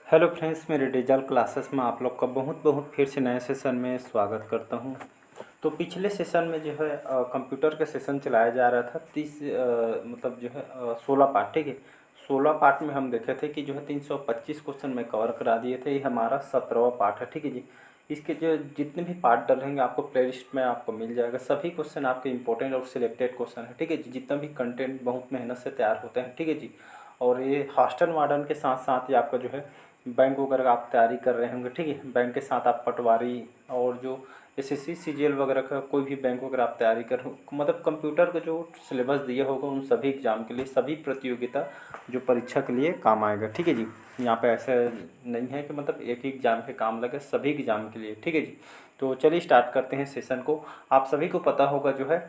Hello friends, मेरे digital classes में आप लोग का बहुत बहुत फिर से नए सेशन में स्वागत करता हूं। तो पिछले सेशन में जो है कंप्यूटर का सेशन चलाया जा रहा था 30 मतलब जो है 16 पार्ट। ठीक है, 16 पार्ट में हम देखे थे कि जो है 325 क्वेश्चन में कवर करा दिए थे। ये हमारा 17वां पार्ट है। ठीक है जी, इसके जो जितने भी पार्ट डलेंगे आपको प्लेलिस्ट में आपको मिल जाएगा। सभी क्वेश्चन आपके इंपॉर्टेंट और सिलेक्टेड क्वेश्चन है। ठीक है जी, जितना भी कंटेंट बहुत मेहनत से तैयार होते हैं। ठीक है जी, और ये हॉस्टल मॉडर्न के साथ साथ ही आपका जो है बैंक वगैरह का आप तैयारी कर रहे होंगे। ठीक है, बैंक के साथ आप पटवारी और जो एसएससी सीजीएल वगैरह का कोई भी बैंक वगैरह आप तैयारी कर मतलब कंप्यूटर का जो सिलेबस दिया होगा उन सभी एग्ज़ाम के लिए, सभी प्रतियोगिता जो परीक्षा के लिए काम आएगा। ठीक है जी, यहाँ पे ऐसा नहीं है कि मतलब एक ही एग्ज़ाम के काम लगे, सभी एग्ज़ाम के लिए। ठीक है जी, तो चलिए स्टार्ट करते हैं सेशन को। आप सभी को पता होगा जो है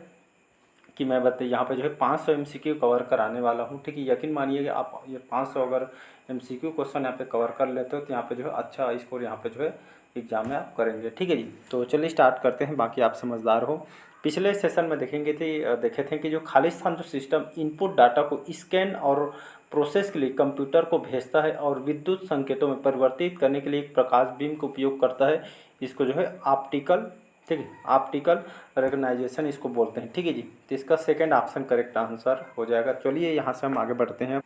कि मैं बता यहाँ पे जो है 500 एमसीक्यू कवर कराने वाला हूँ। ठीक है, यकीन मानिए कि आप ये 500 अगर एमसीक्यू क्वेश्चन यहाँ पे कवर कर लेते हो तो यहाँ पे जो है अच्छा स्कोर यहाँ पे जो है एग्जाम में आप करेंगे। ठीक है जी, तो चलिए स्टार्ट करते हैं। बाकी आप समझदार हो। पिछले सेशन में देखे थे कि जो खालिस्तान जो सिस्टम इनपुट डाटा को स्कैन और प्रोसेस के लिए कंप्यूटर को भेजता है और विद्युत संकेतों में परिवर्तित करने के लिए एक प्रकाश बीम का उपयोग करता है, इसको जो है ऑप्टिकल, ठीक है, ऑप्टिकल रिकग्नाइजेशन इसको बोलते हैं। ठीक है जी, तो इसका सेकंड ऑप्शन करेक्ट आंसर हो जाएगा। चलिए यहाँ से हम आगे बढ़ते हैं।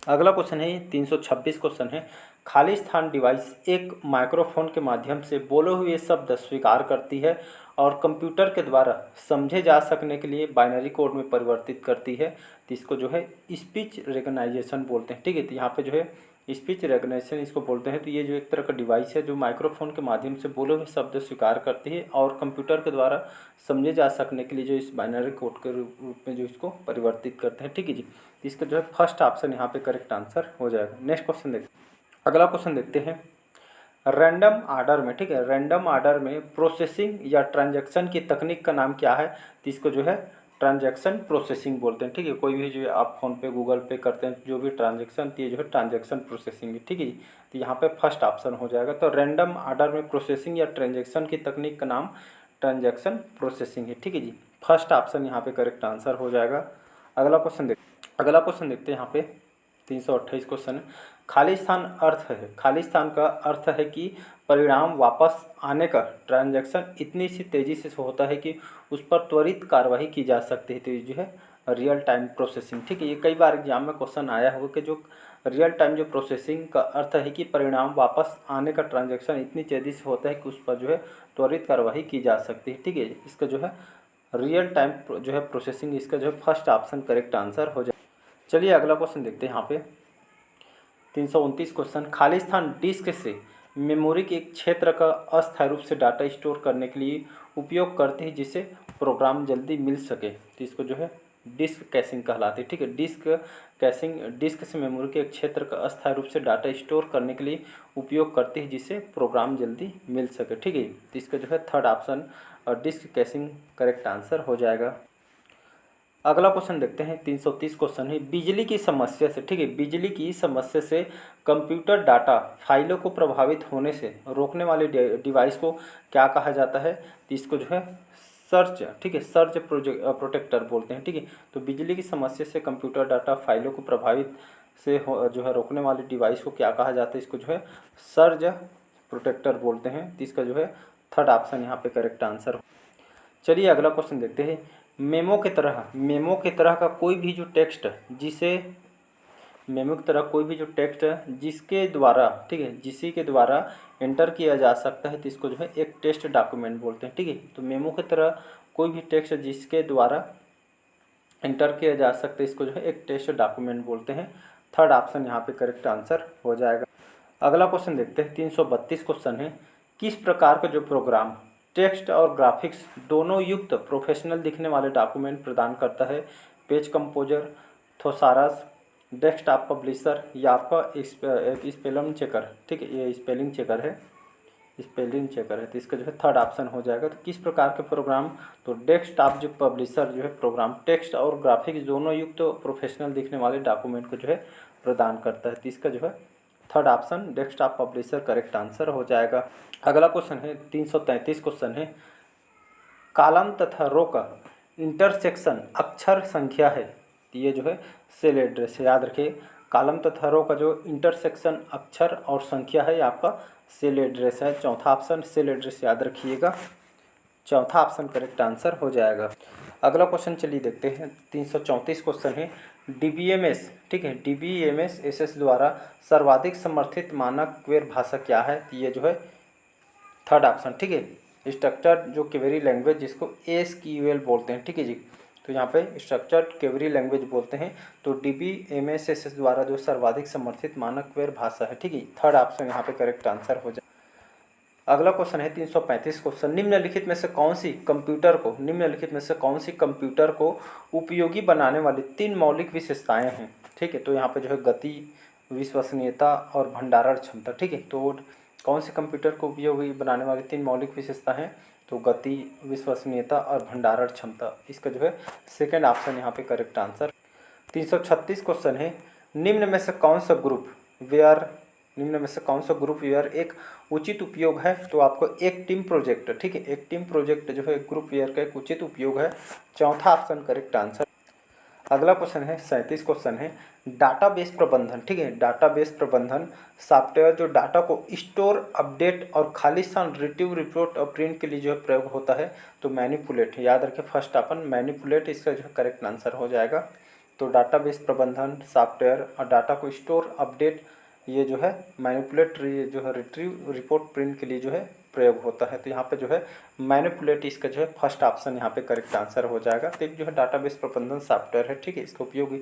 अगला क्वेश्चन है 326 क्वेश्चन है। खाली स्थान डिवाइस एक माइक्रोफोन के माध्यम से बोले हुए शब्द स्वीकार करती है और कंप्यूटर के द्वारा समझे जा सकने के लिए बाइनरी कोड में परिवर्तित करती है, तो इसको जो है स्पीच रिकग्नाइजेशन बोलते हैं। ठीक है, तो यहाँ पे जो है स्पीच रिकग्निशन इसको बोलते हैं। तो ये जो एक तरह का डिवाइस है जो माइक्रोफोन के माध्यम से बोले हुए शब्द स्वीकार करती है और कंप्यूटर के द्वारा समझे जा सकने के लिए जो इस बाइनरी कोड के रूप में जो इसको परिवर्तित करते हैं। ठीक है जी, इसका जो है फर्स्ट ऑप्शन यहाँ पे करेक्ट आंसर हो जाएगा। नेक्स्ट क्वेश्चन देखते हैं। अगला क्वेश्चन देखते हैं। रैंडम आर्डर में, ठीक है, रैंडम आर्डर में प्रोसेसिंग या ट्रांजैक्शन की तकनीक का नाम क्या है, तो इसको जो है ट्रांजैक्शन प्रोसेसिंग बोलते हैं। ठीक है, कोई भी जो आप फ़ोन पे गूगल पे करते हैं जो भी ट्रांजैक्शन, तो ये जो है ट्रांजैक्शन प्रोसेसिंग है। ठीक है, तो यहाँ पे फर्स्ट ऑप्शन हो जाएगा। तो रैंडम आर्डर में प्रोसेसिंग या ट्रांजैक्शन की तकनीक का नाम ट्रांजैक्शन प्रोसेसिंग है। ठीक है जी, फर्स्ट ऑप्शन यहाँ पे करेक्ट आंसर हो जाएगा। अगला क्वेश्चन देखते हैं। यहाँ पे 328 क्वेश्चन है। खालिस्तान अर्थ है, खालिस्तान का अर्थ है कि परिणाम वापस आने का ट्रांजैक्शन इतनी सी तेज़ी से होता है कि उस पर त्वरित कार्रवाई की जा सकती है, तो ये जो है रियल टाइम प्रोसेसिंग। ठीक है, ये कई बार एग्जाम में क्वेश्चन आया होगा कि जो रियल टाइम जो प्रोसेसिंग का अर्थ है कि परिणाम वापस आने का ट्रांजैक्शन इतनी तेज़ी से होता है कि उस पर जो है त्वरित कार्रवाई की जा सकती है। ठीक है, इसका जो है रियल टाइम जो है प्रोसेसिंग, इसका जो है फर्स्ट ऑप्शन करेक्ट आंसर हो जाए। चलिए अगला क्वेश्चन देखते हैं। यहाँ पे 329 क्वेश्चन। खाली स्थान डिस्क से मेमोरी के एक क्षेत्र का अस्थायी रूप से डाटा स्टोर करने के लिए उपयोग करते हैं जिसे प्रोग्राम जल्दी मिल सके, तो इसको जो है डिस्क कैशिंग कहलाती है। ठीक है, डिस्क कैशिंग डिस्क से मेमोरी के एक क्षेत्र का अस्थायी रूप से डाटा स्टोर करने के लिए उपयोग करती है जिसे प्रोग्राम जल्दी मिल सके। ठीक है, तो इसका जो है third option disk caching correct answer हो जाएगा। अगला क्वेश्चन देखते हैं। 330 क्वेश्चन है। बिजली की समस्या से, ठीक है, बिजली की समस्या से कंप्यूटर डाटा फाइलों को प्रभावित होने से रोकने वाले डिवाइस को क्या कहा जाता है, तो इसको जो है सर्च, ठीक है, सर्च प्रोटेक्टर बोलते हैं। ठीक है, तो बिजली की समस्या से कंप्यूटर डाटा फाइलों को प्रभावित से जो है रोकने वाले डिवाइस को क्या कहा जाता है, इसको जो है सर्च प्रोटेक्टर बोलते हैं। तो इसका जो है थर्ड ऑप्शन यहाँ पे करेक्ट आंसर। चलिए अगला क्वेश्चन देखते हैं। मेमो की तरह का कोई भी जो टेक्स्ट जिसे मेमो की तरह कोई भी जो टेक्स्ट जिसके द्वारा, ठीक है, जिसी के द्वारा एंटर किया जा सकता है, तो इसको जो है एक टेक्स्ट डॉक्यूमेंट बोलते हैं। ठीक है, तो मेमो की तरह कोई भी टेक्स्ट जिसके द्वारा एंटर किया जा सकता है, इसको जो है एक टेक्स्ट डॉक्यूमेंट बोलते हैं। थर्ड ऑप्शन यहाँ पे करेक्ट आंसर हो जाएगा। अगला क्वेश्चन देखते हैं। 332 क्वेश्चन है। किस प्रकार का जो प्रोग्राम टेक्स्ट और ग्राफिक्स दोनों युक्त प्रोफेशनल दिखने वाले डॉक्यूमेंट प्रदान करता है, पेज कंपोजर, थोसारस, डेस्कटॉप पब्लिशर या आपका स्पेलिंग चेकर। ठीक है, ये स्पेलिंग चेकर है, स्पेलिंग चेकर है, तो इसका जो है थर्ड ऑप्शन हो जाएगा। तो किस प्रकार के प्रोग्राम, तो डेस्कटॉप जो पब्लिशर जो है प्रोग्राम टेक्स्ट और ग्राफिक्स दोनों युक्त प्रोफेशनल दिखने वाले डॉक्यूमेंट को जो है प्रदान करता है, तो इसका जो है third option desktop publisher correct answer हो जाएगा। अगला क्वेश्चन है 333 क्वेश्चन है। कॉलम तथा रो का इंटरसेक्शन अक्षर संख्या है, तो ये जो है सेल एड्रेस है। याद रखिए, कॉलम तथा रो का जो इंटरसेक्शन अक्षर और संख्या है ये आपका सेल एड्रेस है। चौथा ऑप्शन सेल एड्रेस याद रखिएगा, चौथा ऑप्शन करेक्ट आंसर हो जाएगा। अगला क्वेश्चन चलिए देखते हैं, 334 क्वेश्चन है। डीबीएमएस, ठीक है, डीबीएमएस एसएस द्वारा सर्वाधिक समर्थित मानक क्वेर भाषा क्या है? तो ये जो है थर्ड ऑप्शन, ठीक है, स्ट्रक्चर्ड जो क्वेरी लैंग्वेज जिसको एसक्यूएल बोलते हैं, ठीक है जी। तो यहाँ पे स्ट्रक्चर्ड क्वेरी लैंग्वेज बोलते हैं। तो डीबीएमएस द्वारा जो सर्वाधिक समर्थित मानक क्वेर भाषा है, ठीक है, थर्ड ऑप्शन यहाँ पे करेक्ट आंसर हो जाए। अगला क्वेश्चन है 335 क्वेश्चन, निम्नलिखित में से कौन सी कंप्यूटर को उपयोगी बनाने वाली 3 मौलिक विशेषताएं हैं? ठीक है, तो यहाँ पे जो है गति, विश्वसनीयता और भंडारण क्षमता, ठीक है। तो कौन से कंप्यूटर को उपयोगी बनाने वाली 3 मौलिक विशेषता हैं? तो गति, विश्वसनीयता और भंडारण क्षमता, इसका जो है सेकेंड ऑप्शन यहाँ पे करेक्ट आंसर। 336 क्वेश्चन है, निम्न में से कौन सा ग्रुप वेयर एक उचित उपयोग है? तो आपको एक टीम प्रोजेक्ट, ठीक है, एक टीम प्रोजेक्ट जो है ग्रुप वेयर का एक उचित उपयोग है, चौथा ऑप्शन करेक्ट आंसर। अगला क्वेश्चन है 37 क्वेश्चन है, डाटाबेस प्रबंधन, ठीक है, डाटाबेस प्रबंधन सॉफ्टवेयर जो डाटा को स्टोर, अपडेट और खाली स्थान रिट्रीव, रिपोर्ट और प्रिंट के लिए जो है प्रयोग होता है। तो मैनिपुलेट, याद रखें फर्स्ट ऑप्शन मैनिपुलेट इसका जो है करेक्ट आंसर हो जाएगा। तो डाटाबेस प्रबंधन सॉफ्टवेयर और डाटा को स्टोर, अपडेट, ये जो है मैनिपुलेट, जो है रिट्रीव, रिपोर्ट, प्रिंट के लिए जो है प्रयोग होता है। तो यहाँ पे जो है मैनिपुलेट इसका जो है फर्स्ट ऑप्शन यहाँ पे करेक्ट आंसर हो जाएगा। तो एक जो है डाटाबेस प्रबंधन सॉफ्टवेयर है, ठीक है, इसका उपयोग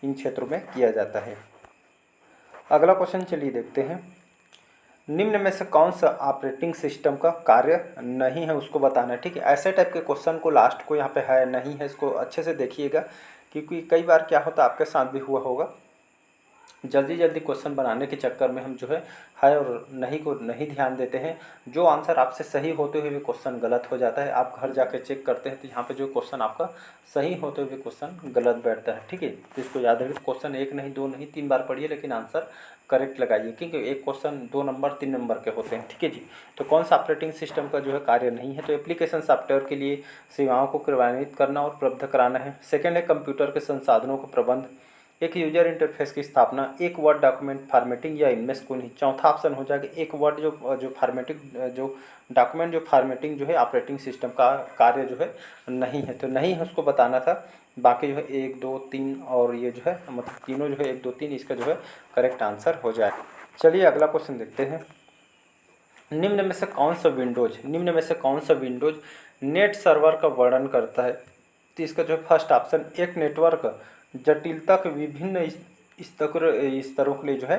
इन क्षेत्रों में किया जाता है। अगला क्वेश्चन चलिए देखते हैं, निम्न में से कौन सा ऑपरेटिंग सिस्टम का कार्य नहीं है उसको बताना है, ठीक है। ऐसे टाइप के क्वेश्चन को लास्ट को यहाँ पे है नहीं है, इसको अच्छे से देखिएगा, क्योंकि कई बार क्या होता है आपके साथ भी हुआ होगा, जल्दी क्वेश्चन बनाने के चक्कर में हम जो है और नहीं को नहीं ध्यान देते हैं, जो आंसर आपसे सही होते हुए भी क्वेश्चन गलत हो जाता है। आप घर जाके चेक करते हैं तो यहाँ पे जो क्वेश्चन आपका सही होते हुए क्वेश्चन गलत बैठता है, ठीक है। तो इसको याद रखिए, क्वेश्चन 1 नहीं 2 नहीं 3 बार पढ़िए, लेकिन आंसर करेक्ट लगाइए, क्योंकि एक क्वेश्चन 2 नंबर 3 नंबर के होते हैं, ठीक है जी। तो कौन सा ऑपरेटिंग सिस्टम का जो है कार्य नहीं है? तो एप्लीकेशन सॉफ्टवेयर के लिए सेवाओं को क्रियान्वित करना और उपलब्ध कराना है। सेकेंड है कंप्यूटर के संसाधनों का प्रबंध, एक यूजर इंटरफेस की स्थापना, एक वर्ड डॉक्यूमेंट फॉर्मेटिंग या इनमें से कोई नहीं, चौथा ऑप्शन हो जाएगा एक वर्ड जो फॉर्मेटिंग, जो डॉक्यूमेंट जो फॉर्मेटिंग जो है ऑपरेटिंग सिस्टम का कार्य जो है नहीं है। तो नहीं है उसको बताना था, बाकी जो है 1 2 3 और ये जो है मतलब तीनों जो है 1 2 3 इसका जो है करेक्ट आंसर हो जाएगा। चलिए अगला क्वेश्चन देखते हैं, निम्न में से कौन सा विंडोज नेट सर्वर का वर्णन करता है? तो इसका जो है फर्स्ट ऑप्शन, एक नेटवर्क जटिलता के विभिन्न स्तरों के लिए जो है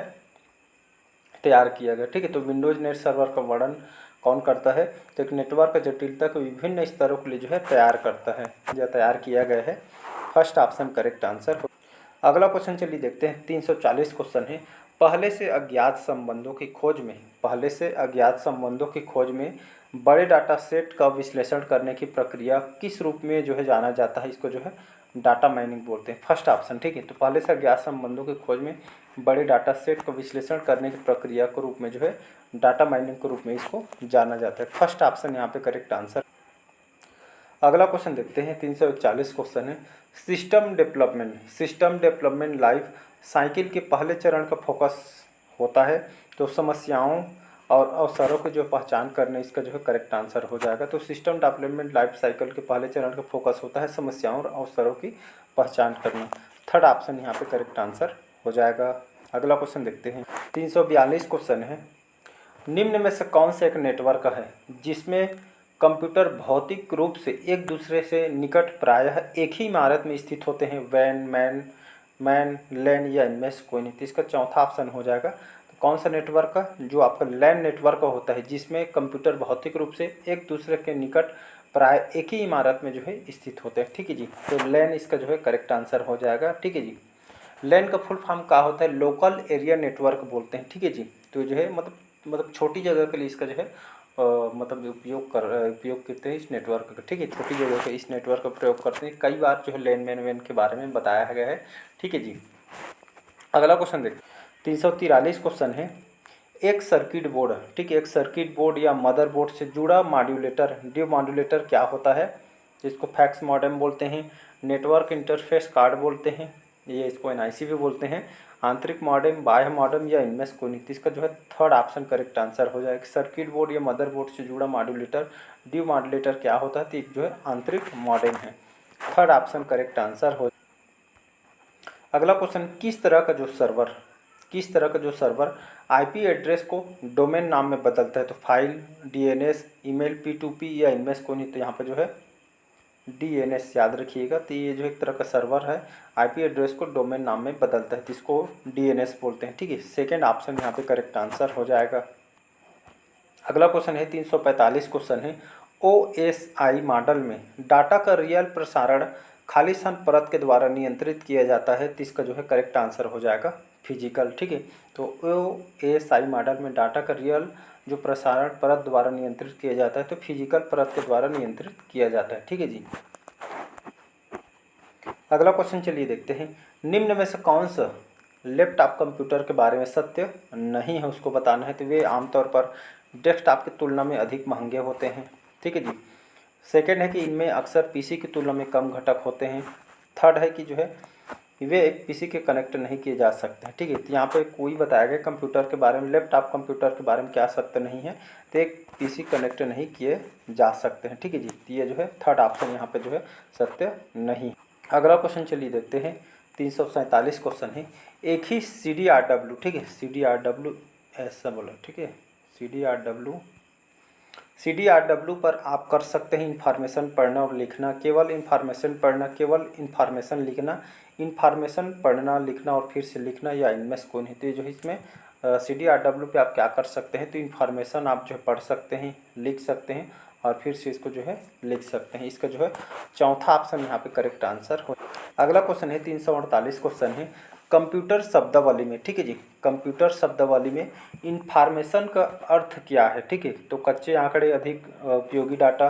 तैयार किया गया, ठीक है। तो विंडोज नेट सर्वर का वर्णन कौन करता है? तो एक नेटवर्क जटिलता के विभिन्न स्तरों के लिए जो है तैयार करता है या तैयार किया गया है, फर्स्ट ऑप्शन करेक्ट आंसर। अगला क्वेश्चन चलिए देखते हैं, 340 क्वेश्चन है, पहले से अज्ञात संबंधों की खोज में बड़े डाटा सेट का विश्लेषण करने की प्रक्रिया किस रूप में जो है जाना जाता है? इसको जो है डाटा माइनिंग बोलते हैं, फर्स्ट ऑप्शन, ठीक है। तो पहले से अज्ञात संबंधों की खोज में बड़े डाटा सेट का विश्लेषण करने की प्रक्रिया के रूप में जो है डाटा माइनिंग के रूप में इसको जाना जाता है, फर्स्ट ऑप्शन यहाँ पे करेक्ट आंसर। अगला क्वेश्चन देखते हैं, 341 क्वेश्चन है, सिस्टम डेवलपमेंट लाइफ साइकिल के पहले चरण का फोकस होता है। तो समस्याओं और अवसरों की जो पहचान करने, इसका जो है करेक्ट आंसर हो जाएगा। तो सिस्टम डेवलपमेंट लाइफ साइकिल के पहले चरण का फोकस होता है समस्याओं और अवसरों की पहचान करना, थर्ड ऑप्शन यहाँ पे करेक्ट आंसर हो जाएगा। अगला क्वेश्चन देखते हैं, 342 क्वेश्चन है, निम्न में से कौन सा एक नेटवर्क है जिसमें कंप्यूटर भौतिक रूप से एक दूसरे से निकट प्रायः एक ही इमारत में स्थित होते हैं? मैन लैन या इनमें से कोई नहीं। तो इसका चौथा ऑप्शन हो जाएगा। तो कौन सा नेटवर्क का? जो आपका लैन नेटवर्क होता है, जिसमें कंप्यूटर भौतिक रूप से एक दूसरे के निकट प्राय एक ही इमारत में जो है स्थित होते हैं, ठीक है जी। तो लैन इसका जो है करेक्ट आंसर हो जाएगा, ठीक है जी। लैन का फुल फॉर्म क्या होता है? लोकल एरिया नेटवर्क बोलते हैं, ठीक है जी। तो जो है मतलब छोटी जगह के लिए इसका जो है मतलब उपयोग करते हैं इस नेटवर्क का, ठीक है। छोटी जगह पे इस नेटवर्क का प्रयोग करते हैं, कई बार जो है लैन मैन वैन के बारे में बताया गया है, ठीक है जी। अगला क्वेश्चन देखिए, 343 क्वेश्चन है, एक सर्किट बोर्ड, ठीक है, एक सर्किट बोर्ड या मदरबोर्ड से जुड़ा मॉड्यूलेटर क्या होता है? जिसको फैक्स मॉडेम बोलते हैं, नेटवर्क इंटरफेस कार्ड बोलते हैं, ये इसको एनआईसी भी बोलते हैं, आंतरिक मॉडेम, बाह्य मॉडेम या इनमें से कोई नहीं। तो इसका जो है थर्ड ऑप्शन करेक्ट आंसर हो जाएगा। सर्किट बोर्ड या मदरबोर्ड से जुड़ा मॉड्यूलेटर, डिमॉड्यूलेटर क्या होता है, तो एक जो है आंतरिक मॉडेम है। थर्ड ऑप्शन करेक्ट आंसर हो। अगला क्वेश्चन, किस तरह का जो सर्वर आईपी एड्रेस को डोमेन नाम में बदलता है, तो फाइल, डीएनएस, ईमेल, पी2पी या इनमें से कोई नहीं। तो यहाँ पे जो है डीएनएस याद रखिएगा। तो ये जो एक तरह का सर्वर है, आईपी एड्रेस को डोमेन नाम में बदलता है, तो इसको डीएनएस बोलते हैं। ठीक है, सेकेंड ऑप्शन यहाँ पे करेक्ट आंसर हो जाएगा। अगला क्वेश्चन है 345 क्वेश्चन है, ओएसआई मॉडल में डाटा का रियल प्रसारण खालिस्तान परत के द्वारा नियंत्रित किया जाता है, तो इसका जो है करेक्ट आंसर हो जाएगा फिजिकल। ठीक है, तो ओएसआई मॉडल में डाटा का रियल जो प्रसारण परत द्वारा नियंत्रित किया जाता है, तो फिजिकल परत के द्वारा नियंत्रित किया जाता है। ठीक है जी। अगला क्वेश्चन चलिए देखते हैं, निम्न में से कौन सा लैपटॉप कंप्यूटर के बारे में सत्य नहीं है, उसको बताना है। तो वे आमतौर पर डेस्कटॉप की तुलना में अधिक महंगे होते हैं। ठीक है जी। सेकंड है कि इनमें अक्सर पीसी की तुलना में कम घटक होते हैं। थर्ड है कि जो है वे एक पीसी के कनेक्ट नहीं किए जा सकते हैं। ठीक है, तो यहाँ पे कोई बताया गया कंप्यूटर के बारे में, लैपटॉप कंप्यूटर के बारे में क्या सत्य नहीं है, तो एक पीसी कनेक्ट नहीं किए जा सकते हैं। ठीक है जी, तो ये जो है थर्ड ऑप्शन यहाँ पे जो है सत्य नहीं। अगला क्वेश्चन चलिए देखते हैं, 347 क्वेश्चन है, एक ही CDRW, ठीक है, CDRW ऐसा बोला, ठीक है, CDRW पर आप कर सकते हैं इंफॉर्मेशन पढ़ना और लिखना, केवल इंफॉर्मेशन पढ़ना, केवल इंफॉर्मेशन लिखना, इंफॉर्मेशन पढ़ना, लिखना और फिर से लिखना, या इनमें से कोई नहीं। तो जो है इसमें CDRW पे आप क्या कर सकते हैं, तो इंफॉर्मेशन आप जो है पढ़ सकते हैं, लिख सकते हैं और फिर से इसको जो है लिख सकते हैं। इसका जो है चौथा ऑप्शन यहाँ पे करेक्ट आंसर हो। अगला क्वेश्चन है 348 क्वेश्चन है, कंप्यूटर शब्दावली में, ठीक है जी, कंप्यूटर शब्दावली में इंफॉर्मेशन का अर्थ क्या है। ठीक है, तो कच्चे आंकड़े, अधिक उपयोगी डाटा,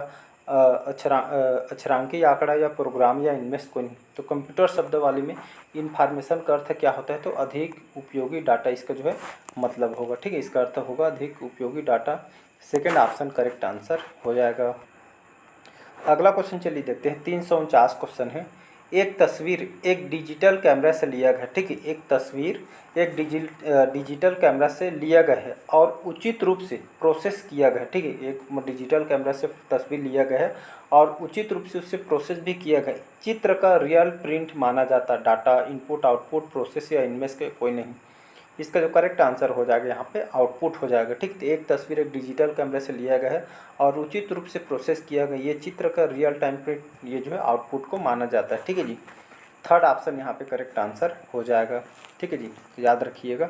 अक्षरांकीय आंकड़ा या प्रोग्राम, या इनमें से कोई नहीं। तो कंप्यूटर शब्दावली में इंफॉर्मेशन का अर्थ क्या होता है, तो अधिक उपयोगी डाटा इसका जो है मतलब होगा। ठीक है, इसका अर्थ होगा अधिक उपयोगी data. Second option correct answer हो जाएगा। अगला क्वेश्चन चलिए देखते हैं, 349 क्वेश्चन है, एक तस्वीर एक डिजिटल कैमरा से लिया गया है। ठीक है, एक तस्वीर एक डिजिटल कैमरा से लिया गया है और उचित रूप से प्रोसेस किया गया है। ठीक है, एक डिजिटल कैमरा से तस्वीर लिया गया है और उचित रूप से उससे प्रोसेस भी किया गया है। चित्र का रियल प्रिंट माना जाता है, डाटा इनपुट आउटपुट प्रोसेस या इनमें से कोई नहीं। इसका जो करेक्ट आंसर हो जाएगा यहाँ पे आउटपुट हो जाएगा। ठीक, तो एक तस्वीर एक डिजिटल कैमरे से लिया गया है और उचित रूप से प्रोसेस किया गया, ये चित्र का रियल टाइम प्रिंट, ये जो है आउटपुट को माना जाता है। ठीक है जी, थर्ड ऑप्शन यहाँ पे करेक्ट आंसर हो जाएगा। ठीक है जी, तो याद रखिएगा।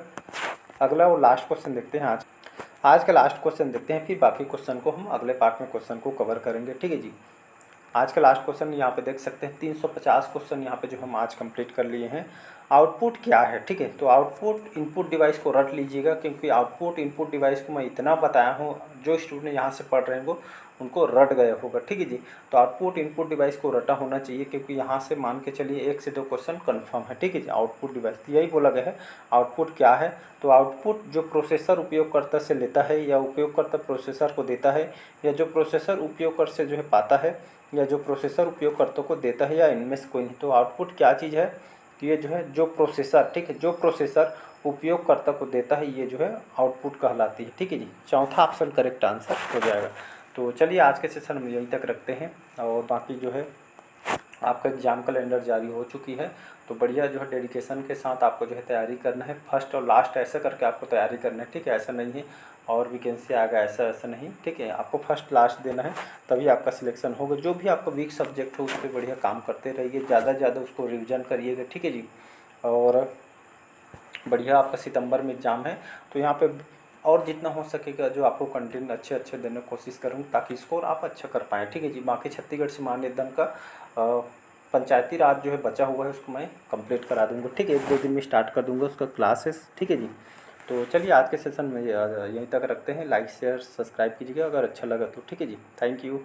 अगला और लास्ट क्वेश्चन देखते हैं, आज का लास्ट क्वेश्चन देखते हैं, फिर बाकी क्वेश्चन को हम अगले पार्ट में क्वेश्चन को कवर करेंगे। ठीक है जी, आज का लास्ट क्वेश्चन यहाँ पे देख सकते हैं, 350 क्वेश्चन यहाँ पे जो हम आज कंप्लीट कर लिए हैं। आउटपुट क्या है, ठीक है, तो आउटपुट इनपुट डिवाइस को रट लीजिएगा, क्योंकि आउटपुट इनपुट डिवाइस को मैं इतना बताया हूँ, जो स्टूडेंट यहाँ से पढ़ रहे हैं वो उनको रट गया होगा। ठीक है जी, तो आउटपुट इनपुट डिवाइस को रटा होना चाहिए, क्योंकि यहाँ से मान के चलिए 1 से 2 क्वेश्चन कन्फर्म है। ठीक है जी, आउटपुट डिवाइस यही बोला गया है। आउटपुट क्या है, तो आउटपुट जो प्रोसेसर उपयोगकर्ता से लेता है या उपयोगकर्ता प्रोसेसर को देता है, या जो प्रोसेसर उपयोगकर्ता से जो है पाता है, या जो प्रोसेसर उपयोगकर्ता को देता है, या इनमें से कोई नहीं। तो आउटपुट क्या चीज़ है, तो ये जो है जो प्रोसेसर, ठीक है, जो प्रोसेसर उपयोगकर्ता को देता है, ये जो है आउटपुट कहलाती है। ठीक है जी, चौथा ऑप्शन करेक्ट आंसर हो जाएगा। तो चलिए आज के सेशन में यहीं तक रखते हैं, और बाकी जो है आपका एग्ज़ाम कैलेंडर जारी हो चुकी है, तो बढ़िया जो है डेडिकेशन के साथ आपको जो है तैयारी करना है, फर्स्ट और लास्ट ऐसा करके आपको तैयारी करना है। ठीक है, ऐसा नहीं है और वैकेंसी आएगा ऐसा नहीं। ठीक है, आपको फर्स्ट लास्ट देना है, तभी आपका सिलेक्शन होगा। जो भी आपका वीक सब्जेक्ट हो उस पर बढ़िया काम करते रहिए, ज़्यादा से ज़्यादा उसको रिविज़न करिएगा। ठीक है जी, और बढ़िया आपका सितंबर में एग्ज़ाम है, तो यहाँ पे और जितना हो सकेगा जो आपको कंटेंट अच्छे देने की कोशिश करूँगा, ताकि स्कोर आप अच्छा कर पाएँ। ठीक है जी, बाकी छत्तीसगढ़ सीमांत निगम का पंचायती राज जो है बचा हुआ है, उसको मैं कंप्लीट करा दूँगा। ठीक है, 1-2 दिन में स्टार्ट कर दूँगा उसका क्लासेस। ठीक है जी, तो चलिए आज के सेशन में यहीं तक रखते हैं। लाइक शेयर सब्सक्राइब कीजिएगा अगर अच्छा लगा तो। ठीक है जी, थैंक यू।